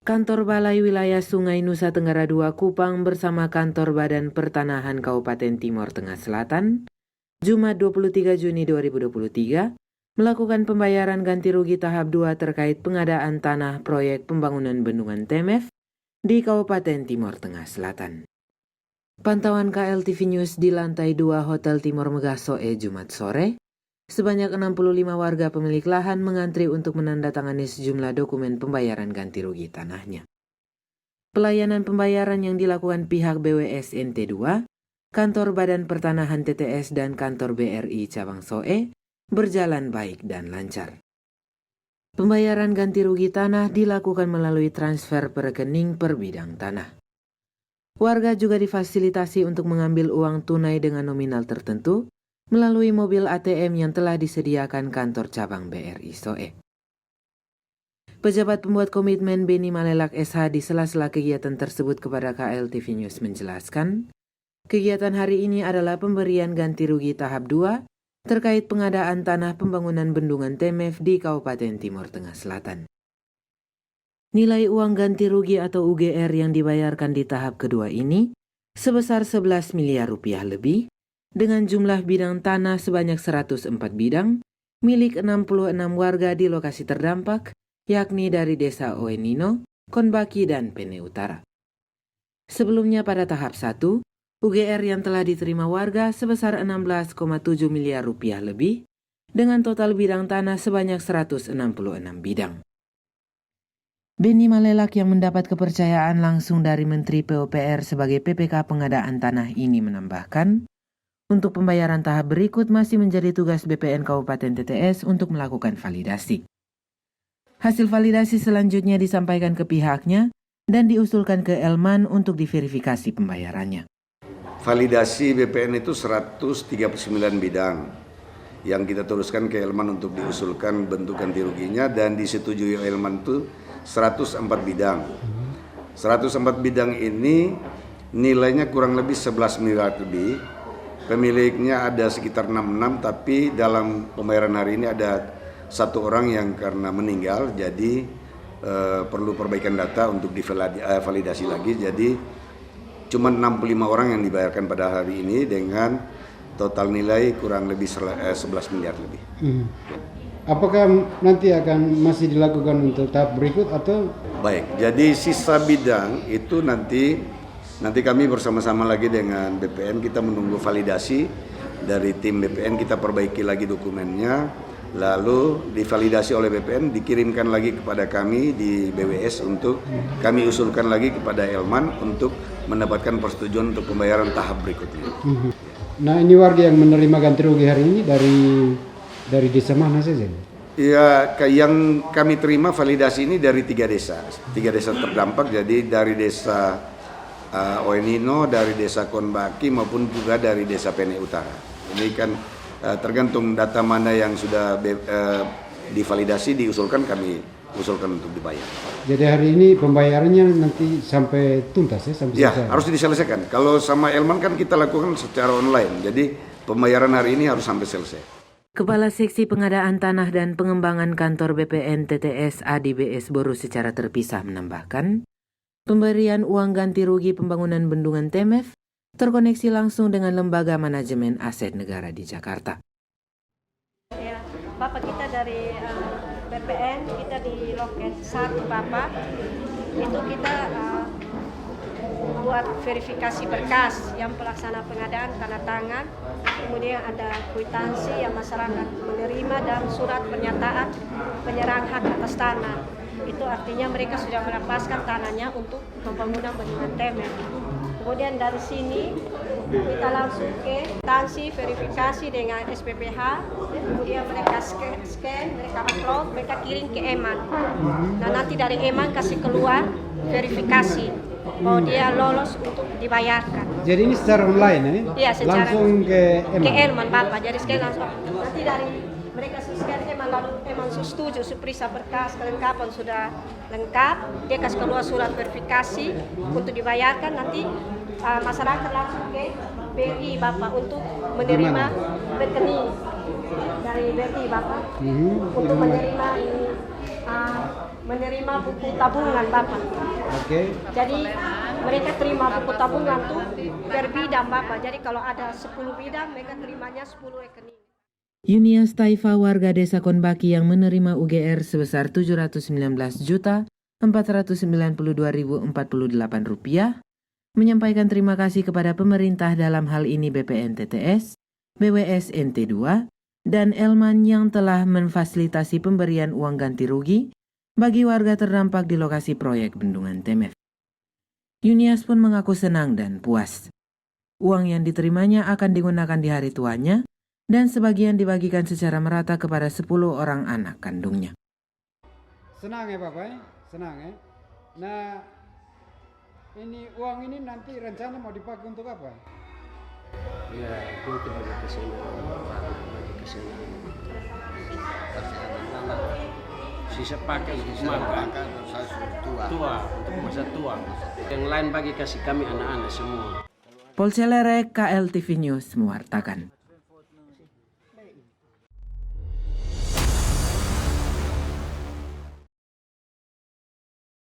Kantor Balai Wilayah Sungai Nusa Tenggara II Kupang bersama Kantor Badan Pertanahan Kabupaten Timor Tengah Selatan, Jumat 23 Juni 2023, melakukan pembayaran ganti rugi tahap 2 terkait pengadaan tanah proyek pembangunan bendungan TMF di Kabupaten Timor Tengah Selatan. Pantauan KLTV News di lantai 2 Hotel Timor Megah Soe Jumat sore, sebanyak 65 warga pemilik lahan mengantri untuk menandatangani sejumlah dokumen pembayaran ganti rugi tanahnya. Pelayanan pembayaran yang dilakukan pihak BWSNT 2, Kantor Badan Pertanahan TTS dan Kantor BRI Cabang Soe berjalan baik dan lancar. Pembayaran ganti rugi tanah dilakukan melalui transfer per rekening per bidang tanah. Warga juga difasilitasi untuk mengambil uang tunai dengan nominal tertentu melalui mobil ATM yang telah disediakan kantor cabang BRI Soe. Pejabat pembuat komitmen Beni Malelak SH di sela-sela kegiatan tersebut kepada KLTV News menjelaskan, kegiatan hari ini adalah pemberian ganti rugi tahap 2 terkait pengadaan tanah pembangunan bendungan TMF di Kabupaten Timor Tengah Selatan. Nilai uang ganti rugi atau UGR yang dibayarkan di tahap kedua ini sebesar 11 miliar rupiah lebih, dengan jumlah bidang tanah sebanyak 104 bidang, milik 66 warga di lokasi terdampak, yakni dari Desa Oenino, Konbaki, dan Pene Utara. Sebelumnya pada tahap 1, UGR yang telah diterima warga sebesar 16,7 miliar rupiah lebih, dengan total bidang tanah sebanyak 166 bidang. Beni Malelak yang mendapat kepercayaan langsung dari Menteri PUPR sebagai PPK pengadaan tanah ini menambahkan, untuk pembayaran tahap berikut masih menjadi tugas BPN Kabupaten TTS untuk melakukan validasi. Hasil validasi selanjutnya disampaikan ke pihaknya dan diusulkan ke Elman untuk diverifikasi pembayarannya. Validasi BPN itu 139 bidang yang kita teruskan ke Elman untuk diusulkan bentuk ganti ruginya, dan disetujui Elman itu 104 bidang. 104 bidang ini nilainya kurang lebih 11 miliar lebih. Pemiliknya ada sekitar 66, tapi dalam pembayaran hari ini ada satu orang yang karena meninggal, jadi perlu perbaikan data untuk divalidasi lagi. Jadi cuma 65 orang yang dibayarkan pada hari ini dengan total nilai kurang lebih 11 miliar lebih. Apakah nanti akan masih dilakukan untuk tahap berikut atau? Baik, jadi sisa bidang itu nanti kami bersama-sama lagi dengan BPN, kita menunggu validasi dari tim BPN, kita perbaiki lagi dokumennya, lalu divalidasi oleh BPN, dikirimkan lagi kepada kami di BWS untuk kami usulkan lagi kepada Elman untuk mendapatkan persetujuan untuk pembayaran tahap berikutnya. Nah, ini warga yang menerima ganti rugi hari ini dari desa mana saja? Ya, yang kami terima validasi ini dari tiga desa terdampak, jadi dari desa Oenino, dari desa Konbaki maupun juga dari desa Pene Utara. Ini kan tergantung data mana yang sudah divalidasi, diusulkan, kami usulkan untuk dibayar. Jadi hari ini pembayarannya nanti sampai tuntas ya? Sampai ya, selesai. Harus diselesaikan. Kalau sama Elman kan kita lakukan secara online, jadi pembayaran hari ini harus sampai selesai. Kepala Seksi Pengadaan Tanah dan Pengembangan Kantor BPN TTS ADBS Boru secara terpisah menambahkan, pemberian uang ganti rugi pembangunan bendungan TMF terkoneksi langsung dengan Lembaga Manajemen Aset Negara di Jakarta. Ya, Bapak, kita dari BPN, kita di loket 1 Bapak, itu kita buat verifikasi berkas yang pelaksana pengadaan tanda tangan, kemudian ada kwitansi yang masyarakat menerima dan surat pernyataan penyerahan hak atas tanah. Itu artinya mereka sudah melepaskan tanahnya untuk pembangunan bendungan TMF. Kemudian dari sini kita langsung ke instansi verifikasi dengan SPPH, kemudian mereka scan, mereka upload, mereka kirim ke Eman. Nah, nanti dari Eman kasih keluar verifikasi bahwa dia lolos untuk dibayarkan. Jadi ini secara online ya? Iya, secara langsung ke Eman. Ke Eman, Bapak. Jadi scan langsung. Nanti dari mereka scan Eman, lalu Eman setuju, periksa berkas kelengkapan sudah lengkap, dia kasih keluar surat verifikasi untuk dibayarkan. Nanti masyarakat langsung ke BRI Bapak untuk menerima rekening dari BRI Bapak untuk menerima ini menerima buku tabungan Bapak. Oke. Jadi mereka terima buku tabungan tuh per bidang Bapak. Jadi kalau ada 10 bidang mereka terimanya 10 rekening. Yunias Taifa warga desa Konbaki yang menerima UGR sebesar Rp719.492.048 menyampaikan terima kasih kepada pemerintah dalam hal ini BPN TTS, BWS NT2, dan Elman yang telah memfasilitasi pemberian uang ganti rugi bagi warga terdampak di lokasi proyek bendungan Temef. Yunias pun mengaku senang dan puas. Uang yang diterimanya akan digunakan di hari tuanya dan sebagian dibagikan secara merata kepada 10 orang anak kandungnya. Senang ya Bapak ya? Senang ya? Nah, ini uang ini nanti rencana mau dipakai untuk apa? Ya, itu bagi kesehatan anak. Sisa pakai untuk makan tua, untuk masa tua. Yang lain bagi kasih kami anak-anak semua. Polselerek KLTV News mewartakan.